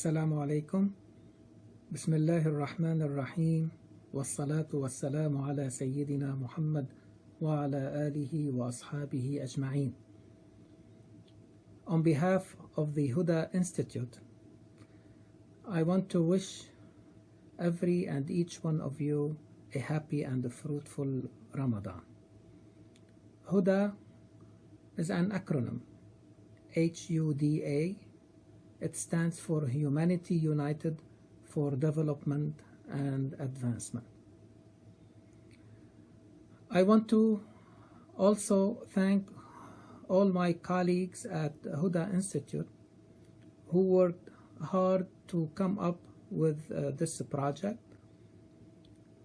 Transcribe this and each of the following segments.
Assalamu alaikum. Bismillahir Rahmanir Rahim. Wassalatu wassalamu ala Sayyidina Muhammad wa ala alihi wa ashabihi ajma'een. On behalf of the HUDA Institute, I want to wish every and each one of you a happy and a fruitful Ramadan. HUDA is an acronym, HUDA. It stands for Humanity United for Development and Advancement. I want to also thank all my colleagues at HUDA Institute who worked hard to come up with this project.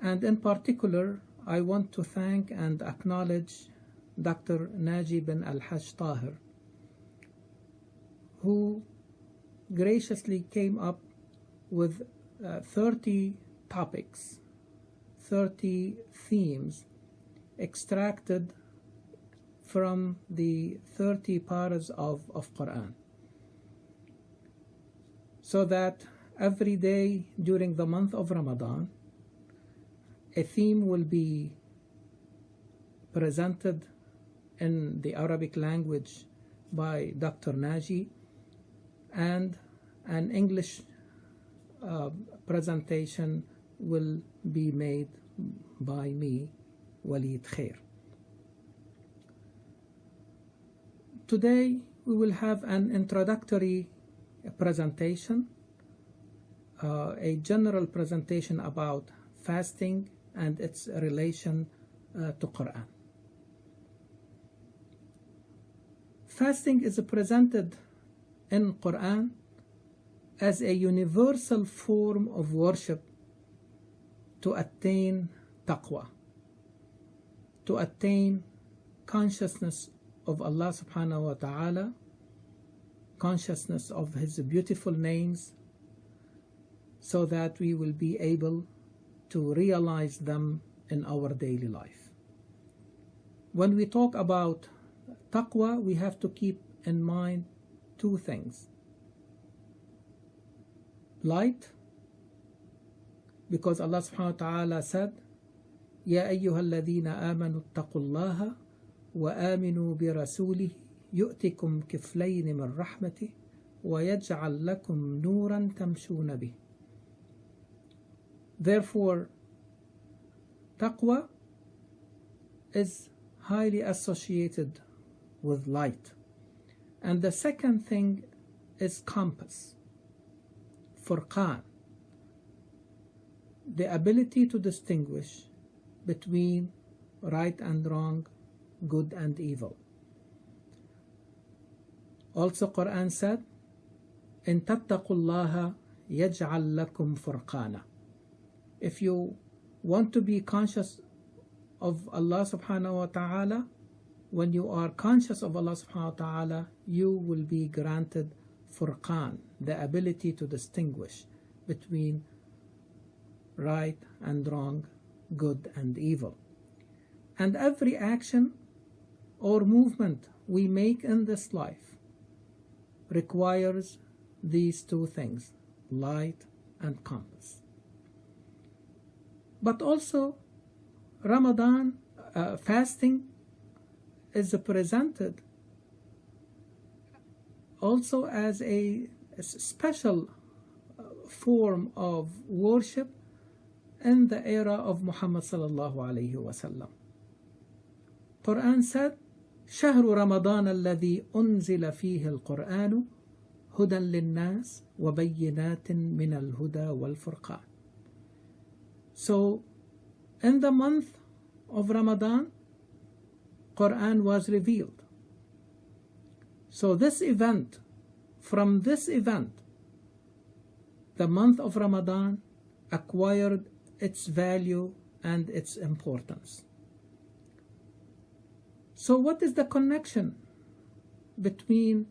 And in particular, I want to thank and acknowledge Dr. Naji bin Al-Hajj Tahir, who graciously came up with 30 topics, 30 themes extracted from the 30 paras of Quran, so that every day during the month of Ramadan, a theme will be presented in the Arabic language by Dr. Naji, and an English presentation will be made by me, Walid Khayr. Today we will have an introductory presentation, a general presentation about fasting and its relation to Quran. Fasting is presented in Quran as a universal form of worship to attain taqwa, to attain consciousness of Allah subhanahu wa ta'ala, consciousness of His beautiful names, so that we will be able to realize them in our daily life. When we talk about taqwa, we have to keep in mind two things. Light, because Allah subhanahu wa ta'ala said, يَا أَيُّهَا الَّذِينَ آمَنُوا اتَّقُوا اللَّهَ وَآمِنُوا بِرَسُولِهِ يُؤْتِكُمْ كِفْلَيْنِ مِنْ رَحْمَتِهِ وَيَجْعَلْ لَكُمْ نُورًا تَمْشُونَ بِهِ. Therefore, taqwa is highly associated with light. And the second thing is compass, furqan, the ability to distinguish between right and wrong, good and evil. Also, Quran said, إِن تَتَّقُوا اللَّهَ يَجْعَلْ لَكُمْ فُرْقَانًا. If you want to be conscious of Allah subhanahu wa ta'ala, when you are conscious of Allah subhanahu wa ta'ala, you will be granted furqan, the ability to distinguish between right and wrong, good and evil. And every action or movement we make in this life requires these two things, light and compass. But also, Ramadan fasting is presented also as a special form of worship in the era of Muhammad sallallahu alayhi wa sallam. Quran said, شهر رمضان الذي أنزل فيه القرآن هدى للناس وبينات من الهدى والفرقان. So, in the month of Ramadan, Quran was revealed. So this event, from this event, the month of Ramadan acquired its value and its importance. So what is the connection between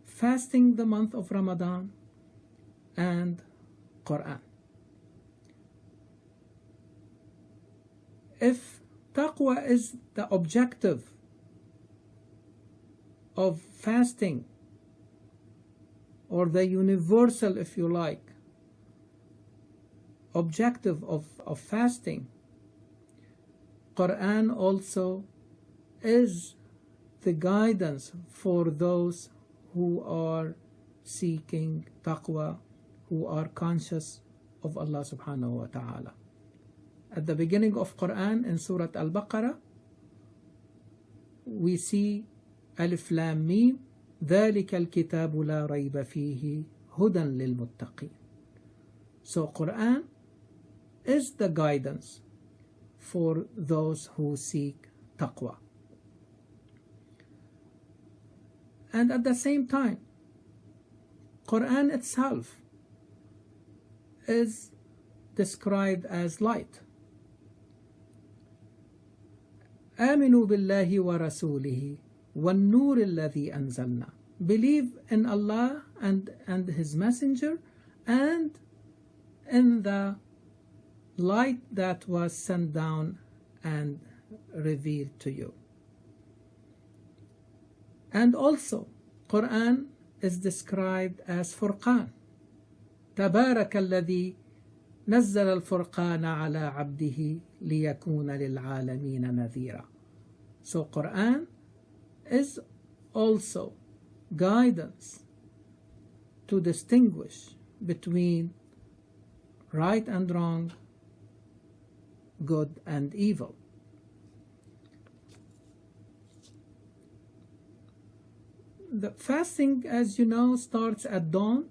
fasting the month of Ramadan and Quran? If taqwa is the objective of fasting or the universal, if you like, objective of fasting, Quran also is the guidance for those who are seeking taqwa, who are conscious of Allah subhanahu wa ta'ala. At the beginning of Quran in Surah Al-Baqarah, we see Alif Lam Mim, ذَلِكَ الْكِتَابُ لَا رَيْبَ فِيهِ هُدًى لِلْمُتَّقِينَ. So Quran is the guidance for those who seek taqwa. And at the same time, Quran itself is described as light. آمنوا بالله ورسوله والنور الذي أنزلنا. Believe in Allah and His Messenger and in the light that was sent down and revealed to you. And also, Quran is described as Furqan. تبارك الذي نزل الفرقان على عبده ليكون للعالمين نذيرا. So Quran is also guidance to distinguish between right and wrong, good and evil. The fasting, as you know, starts at dawn,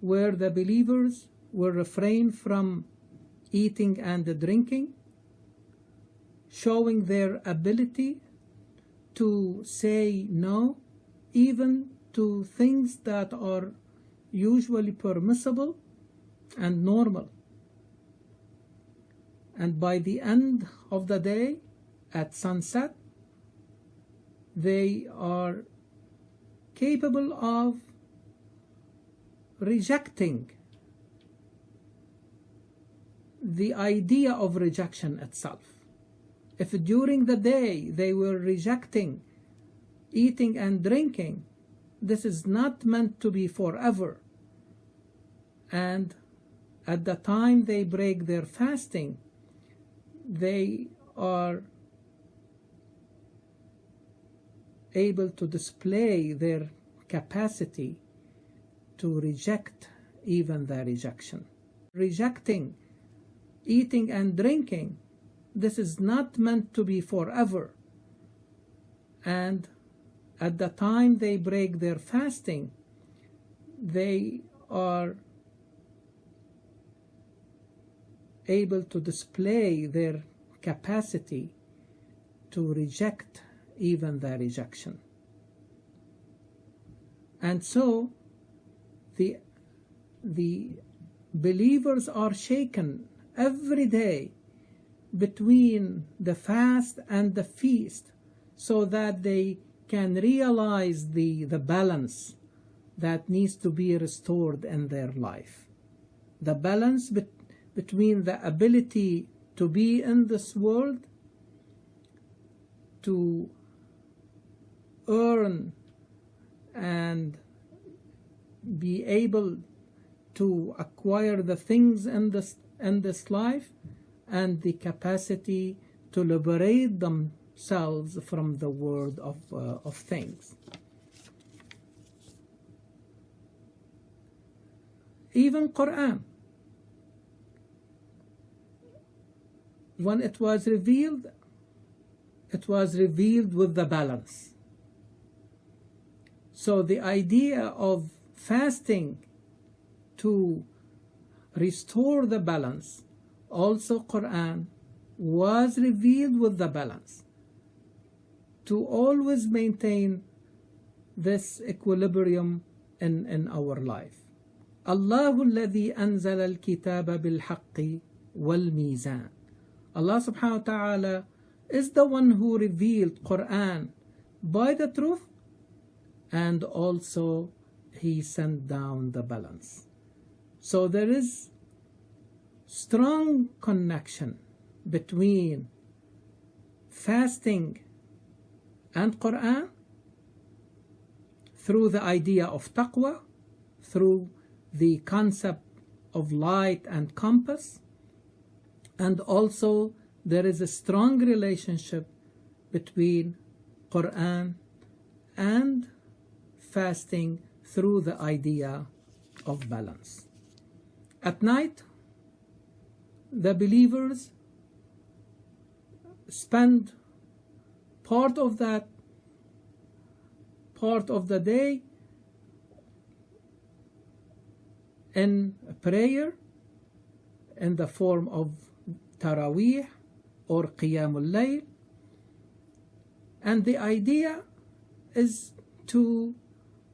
where the believers will refrain from eating and drinking, showing their ability to say no, even to things that are usually permissible and normal. And by the end of the day, at sunset, they are capable of rejecting the idea of rejection itself. If during the day they were rejecting eating and drinking, this is not meant to be forever. And at the time they break their fasting, they are able to display their capacity to reject even the rejection. Rejecting eating and drinking, this is not meant to be forever. And at the time they break their fasting, they are able to display their capacity to reject even the rejection. And so the believers are shaken every day between the fast and the feast, so that they can realize the balance that needs to be restored in their life. The balance between the ability to be in this world, to earn and be able to acquire the things in this life, and the capacity to liberate themselves from the world of things. Even Quran, when it was revealed with the balance. So the idea of fasting to restore the balance, also Quran was revealed with the balance, to always maintain this equilibrium in our life. Allahu alladhi anzala al-kitaba bil-haqqi wal-mizan. Allah subhanahu wa ta'ala is the one who revealed Quran by the truth, and also He sent down the balance. So there is strong connection between fasting and Quran through the idea of taqwa, through the concept of light and compass, and also there is a strong relationship between Quran and fasting through the idea of balance. At night, the believers spend part of the day in prayer in the form of Taraweeh or Qiyamul Layl, and the idea is to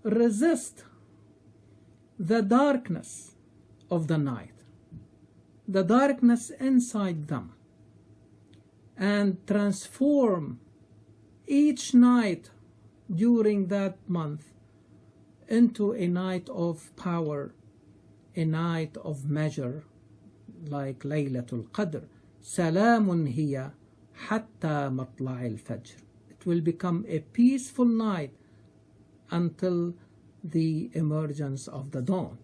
resist the darkness of the night, the darkness inside them, and transform each night during that month into a night of power, a night of measure, like Laylatul Qadr. Salamun hiya hatta matla'il fajr. It will become a peaceful night until the emergence of the dawn.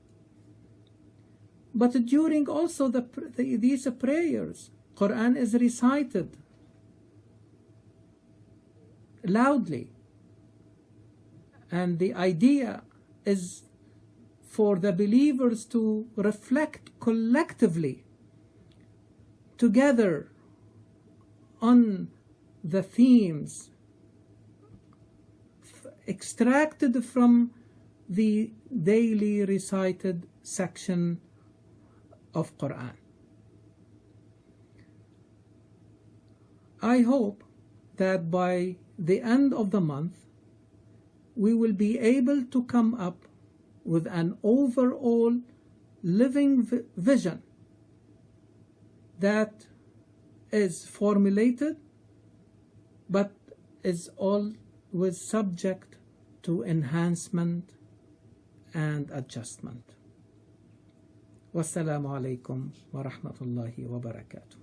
But during also these prayers, Quran is recited loudly, and the idea is for the believers to reflect collectively together on the themes extracted from the daily recited section of Quran. I hope that by the end of the month we will be able to come up with an overall living vision that is formulated but is always subject to enhancement and adjustment. Wassalamu alaikum wa rahmatullahi wa barakatuh.